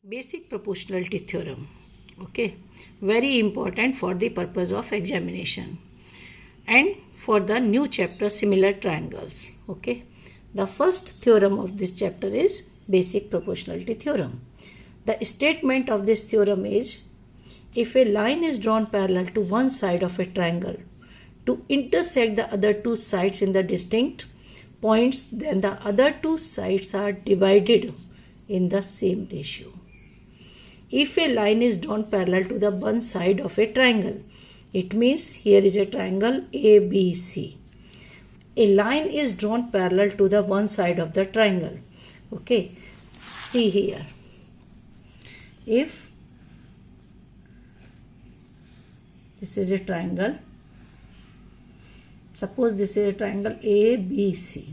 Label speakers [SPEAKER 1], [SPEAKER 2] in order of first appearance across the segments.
[SPEAKER 1] Basic Proportionality Theorem. Okay, very important for the purpose of examination and for the new chapter similar triangles. Okay, the first theorem of this chapter is Basic Proportionality Theorem. The statement of this theorem is, if a line is drawn parallel to one side of a triangle to intersect the other two sides in the distinct points, then the other two sides are divided in the same ratio. If a line is drawn parallel to the one side of a triangle, it means here is a triangle ABC. A line is drawn parallel to the one side of the triangle. Okay, see here. If this is a triangle, suppose this is a triangle ABC.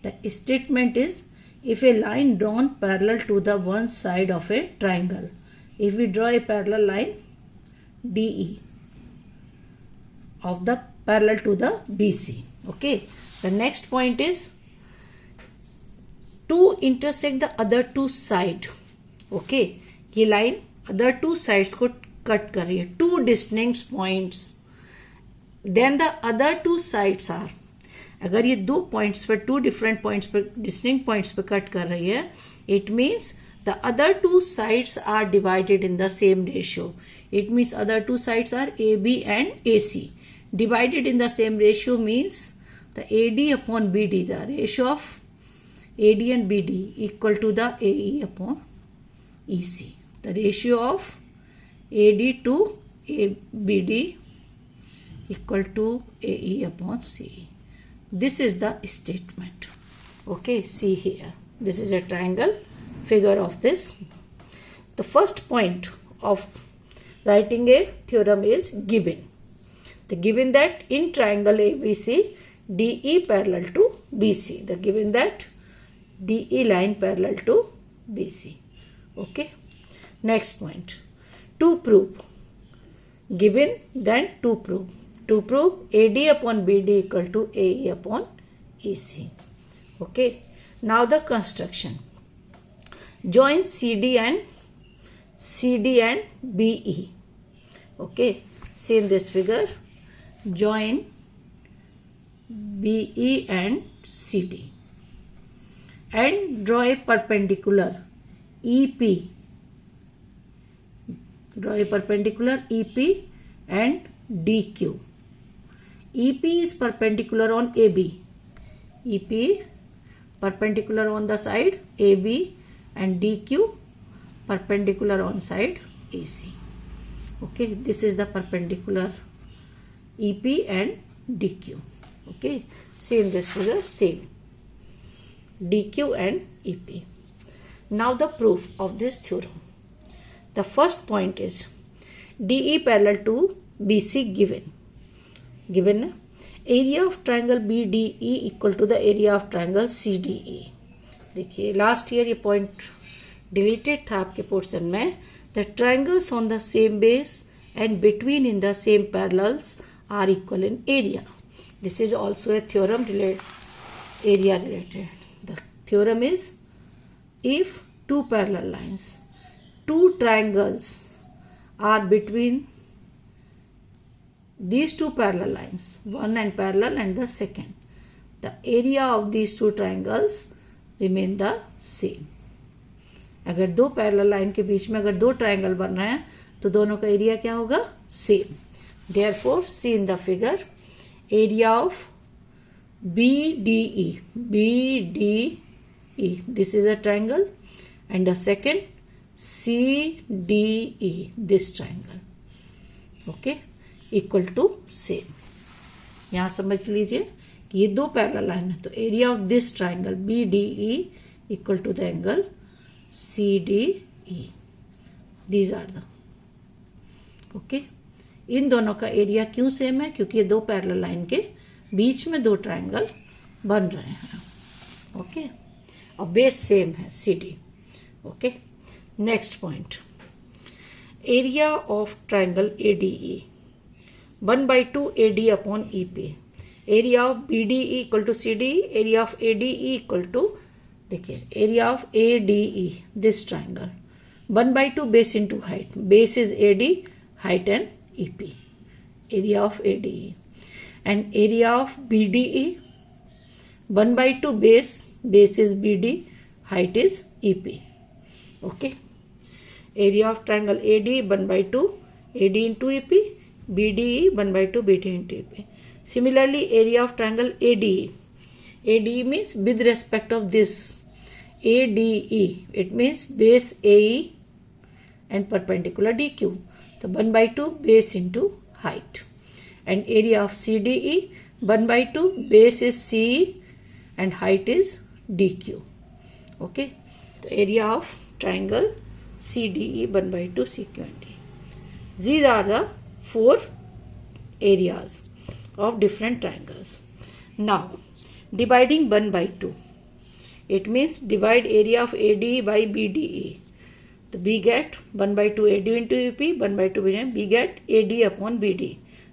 [SPEAKER 1] The statement is, if a line drawn parallel to the one side of a triangle, if we draw a parallel line DE of the parallel to the BC. Okay, the next point is to intersect the other two side. Okay, ये line other two sides को cut कर रही है, two distinct points. Then the other two sides are, अगर ये दो points पर, two different points पर, डिस्टिंक्ट पॉइंट्स पर कट कर रही है, it means the other two sides are divided in the same ratio. It means other two sides are AB and AC. Divided in the same ratio means the AD upon BD, the ratio of AD and BD equal to the AE upon EC. The ratio of AD to BD equal to AE upon CE. This is the statement. Okay, see here. This is a triangle figure of this. The first point of writing a theorem is given. The given that in triangle ABC, DE parallel to BC. The given that DE line parallel to BC. Okay. Next point. To prove. Given, then to prove. To prove AD upon BD equal to AE upon EC. Okay. Now the construction. Join CD and BE. Okay. See in this figure. Join BE and CD. And draw a perpendicular EP. Draw a perpendicular EP and DQ. EP is perpendicular on AB. EP perpendicular on the side AB and DQ perpendicular on side AC. Okay, this is the perpendicular EP and DQ. Okay, see in this figure, same. DQ and EP. Now the proof of this theorem. The first point is DE parallel to BC given. Given area of triangle BDE equal to the area of triangle CDE. देखिए last year ये point deleted था आपके portion में. The triangles on the same base and between in the same parallels are equal in area. This is also a theorem area related. The theorem is, if two parallel lines, two triangles are between these two parallel lines, one and parallel and the second, the area of these two triangles remain the same. अगर दो parallel line के बीच में अगर दो triangle बन रहे हैं तो दोनों का एरिया क्या होगा? Same. Therefore, see in the figure, area of BDE. This is a triangle, and the second CDE, this triangle. Okay, equal to same. यहाँ समझ लीजिए कि ये दो पैरेलल लाइन है तो area of this triangle BDE equal to the angle CDE. These are the. Okay, इन दोनों का एरिया क्यों सेम है? क्योंकि ये दो पैरेलल लाइन के बीच में दो ट्राइंगल बन रहे हैं. ओके, और बेस सेम है CD. Okay, next point. Area of triangle ADE 1/2 AD upon EP. Area of BDE equal to CDE. Area of ADE equal to, देखिए, area of ADE, this triangle 1/2 base into height. Base is AD, height and EP, area of ADE. And area of BDE, 1/2 base is BD, height is EP. Okay. Area of triangle AD 1/2 AD into EP, BDE 1/2 BD into EP. Similarly, area of triangle ADE. ADE means with respect of this ADE. It means base AE and perpendicular DQ. So 1/2 base into height. And area of CDE, 1/2 base is CE and height is DQ. Okay. The area of triangle CDE 1/2 CQ and D. These are the 4 areas of different triangles. Now, dividing 1/2. It means divide area of ADE by BDE. So we get 1/2 AD into EP, 1/2 BD. We get AD upon BD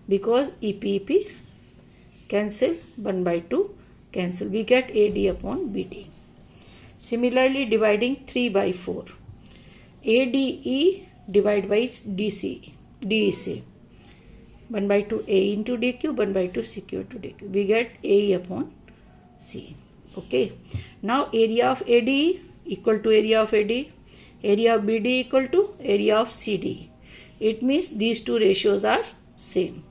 [SPEAKER 1] because EP cancel, 1/2 cancel. We get AD upon BD. Similarly, dividing 3/4. ADE divide by DEC. 1/2 A into DQ, 1/2 CQ into DQ. We get AE upon C. Okay. Now area of ADE equal to area of AD. Area of BD equal to area of CD. It means these two ratios are same.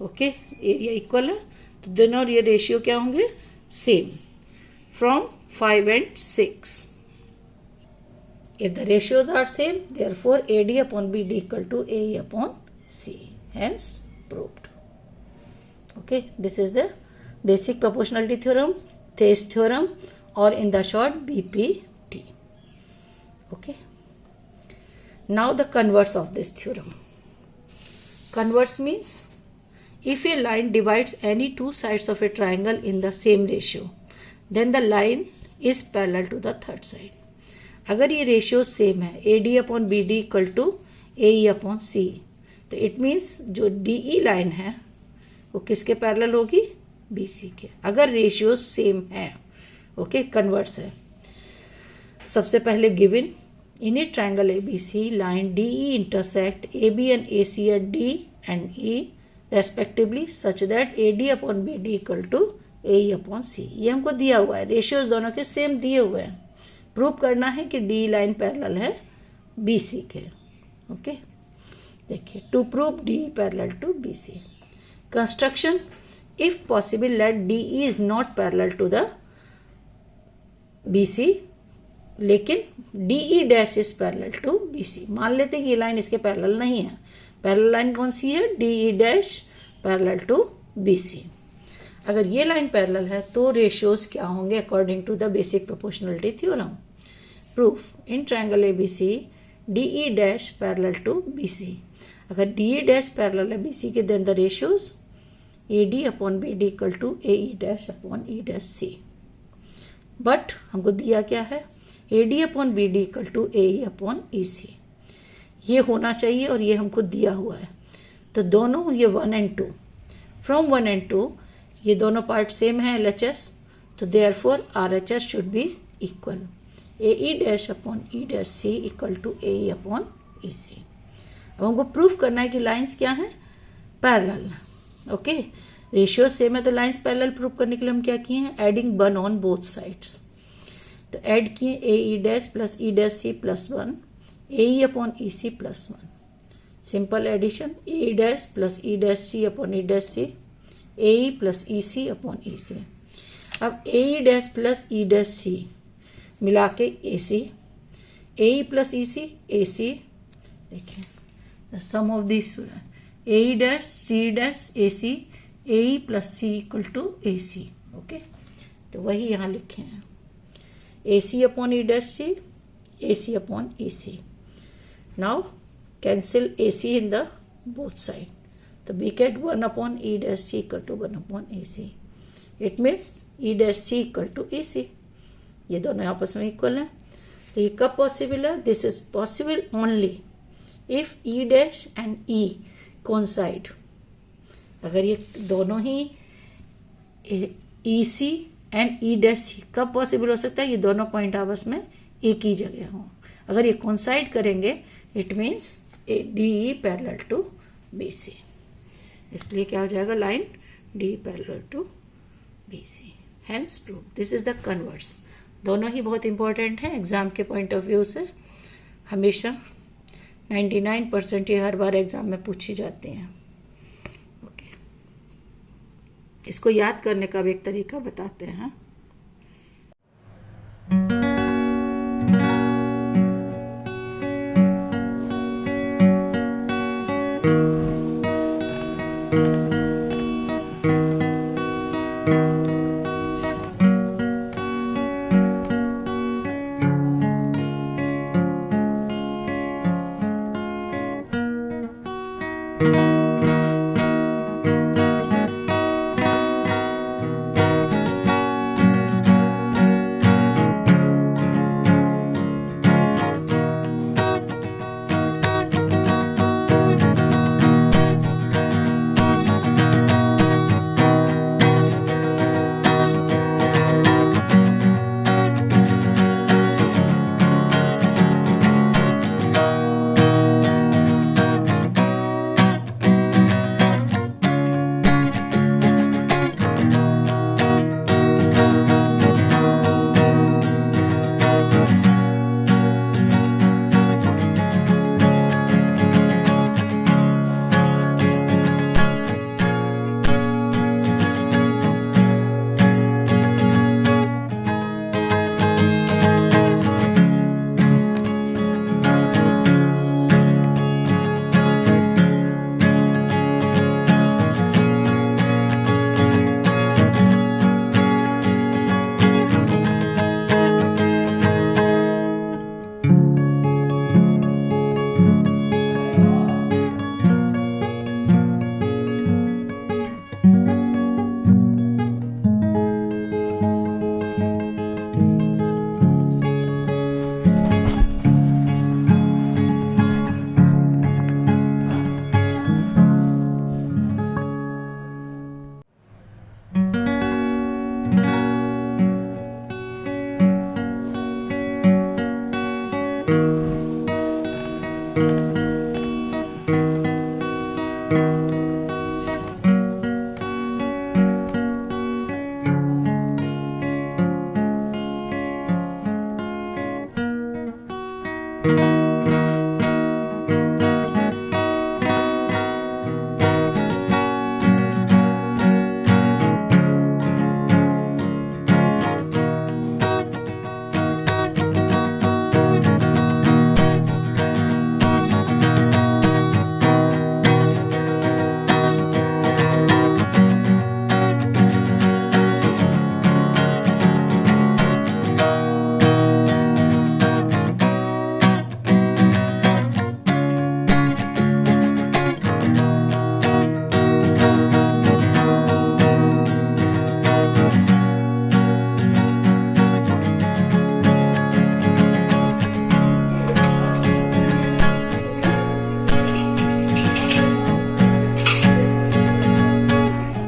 [SPEAKER 1] Okay. Area equal है तो दोनों ये ratio क्या होंगे? Same. From 5 and 6. If the ratios are same, therefore AD upon BD equal to AE upon C. Hence proved. Okay. This is the basic proportionality theorem, Thales theorem, or in the short BPT. Okay. Now the converse of this theorem. Converse means if a line divides any two sides of a triangle in the same ratio, then the line is parallel to the third side. अगर ये ratio same है AD upon BD equal to AE upon C, तो it means जो DE line है वो किसके parallel होगी? BC के. अगर रेशियो सेम है. ओके. कन्वर्स है. सबसे पहले given in a triangle ABC line DE intersect AB and AC at D and E respectively such that AD upon BD equal to AE upon C. ये हमको दिया हुआ है. रेशियोज दोनों के सेम दिए हुए हैं. प्रूव करना है कि D लाइन पैरेलल है BC के. ओके. देखिए, to prove D parallel to BC. Construction, if possible let DE is not parallel to the BC, लेकिन DE dash is parallel to BC. मान लेते हैं कि ये लाइन इसके पैरेलल नहीं है. पैरेलल लाइन कौन सी है? DE dash parallel to BC. अगर ये लाइन पैरेलल है तो रेशियोज क्या होंगे according to the basic proportionality theorem? Proof, in triangle ABC DE dash parallel to BC. अगर DE डैश पैरेलल है BC के, then the ratios AD upon BD equal to AE dash upon E dash C. But हमको दिया क्या है? AD upon BD equal to AE upon EC. ये होना चाहिए और ये हमको दिया हुआ है. तो दोनों ये 1 and 2, फ्रॉम 1 and 2 ये दोनों पार्ट सेम है LHS, तो therefore RHS should be equal. AE dash upon E dash C equal to AE upon EC. अब हमको प्रूफ करना है कि लाइंस क्या है? पैरेलल. ओके. रेशियो सेम है तो लाइंस पैरेलल प्रूफ करने के लिए हम क्या किए हैं? Adding 1 on both sides. तो ऐड किए AE dash plus E dash C plus 1 AE upon EC plus 1. Simple addition. AE dash plus E dash C upon E dash C, AE plus EC upon EC. अब AE dash plus E dash C मिला के AC, AE plus EC AC. देखिए sum of this AE dash C dash AC, AE plus C equal to AC. Okay. तो वही यहाँ लिखे हैं. AC upon E dash C, AC upon EC. Now cancel AC in the both side. तो we get 1 upon E dash C equal to 1 upon AC. It means E dash C equal to AC. ये दोनों आपस में equal हैं. तो ये कब possible है? This is possible only if E dash and E coincide. अगर ये दोनों ही EC and E dash C कब पॉसिबल हो सकता है? ये दोनों पॉइंट आपस में एक ही जगह हो। अगर ये कोइंसाइड करेंगे it means DE parallel to BC, इसलिए क्या हो जाएगा line DE parallel to BC, hence prove. This is the converse. दोनों ही बहुत इंपॉर्टेंट हैं एग्जाम के पॉइंट ऑफ व्यू से, हमेशा 99% ये हर बार एग्जाम में पूछी जाती हैं। ओके, इसको याद करने का भी एक तरीका बताते हैं।